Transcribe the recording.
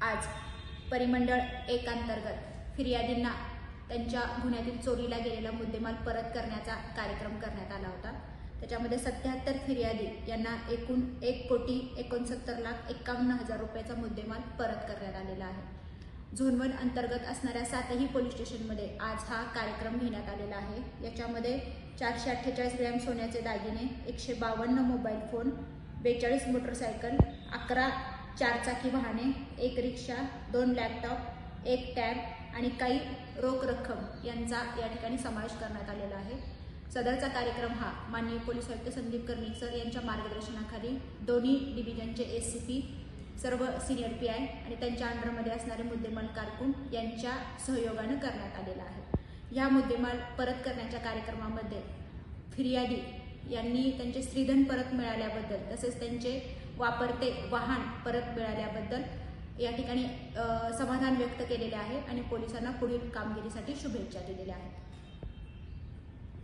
आज परिमंडळ 1 अंतर्गत फिर्यादींना त्यांच्या गुन्ह्यातील चोरीला गेलेला मुद्देमाल परत करण्याचा कार्यक्रम करण्यात आला होता। त्याच्यामध्ये 77 फिर्यादी यांना एकूण 1,69,51,000 रुपयाचा मुद्देमाल परत करण्यात आलेला आहे। झोन 1 अंतर्गत असणाऱ्या 7ही पोलीस स्टेशनमध्ये आज हा कार्यक्रम घेण्यात आलेला आहे। याच्यामध्ये 448 ग्रॅम सोन्याचे दागिने, 152 मोबाईल फोन, 42 मोटरसायकल, 11 चारचाकी वाहने, 1 रिक्षा, 2 लॅपटॉप, 1 टॅब आणि काही रोख रक्कम यांचा या ठिकाणी समावेश करण्यात आलेला आहे। सदरचा कार्यक्रम हा माननीय पोलीस आयुक्त संदीप कर्णिक सर यांच्या मार्गदर्शनाखाली दोन्ही डिव्हिजनचे एससीपी, सर्व सिनियर पीआय आणि त्यांच्या अंडरमध्ये असणारे मुद्देमाल कारकून यांच्या सहयोगाने करण्यात आलेला आहे। या मुद्देमाल परत करण्याच्या कार्यक्रमामध्ये फिर्यादी यांनी त्यांचे स्त्रीधन परत मिळाल्याबद्दल तसेच त्यांचे वापरते वाहन परत मिळाल्याबद्दल या ठिकाणी समाधान व्यक्त केलेले आहे आणि पोलिसांना पुढील कामगिरीसाठी शुभेच्छा दिलेल्या आहेत।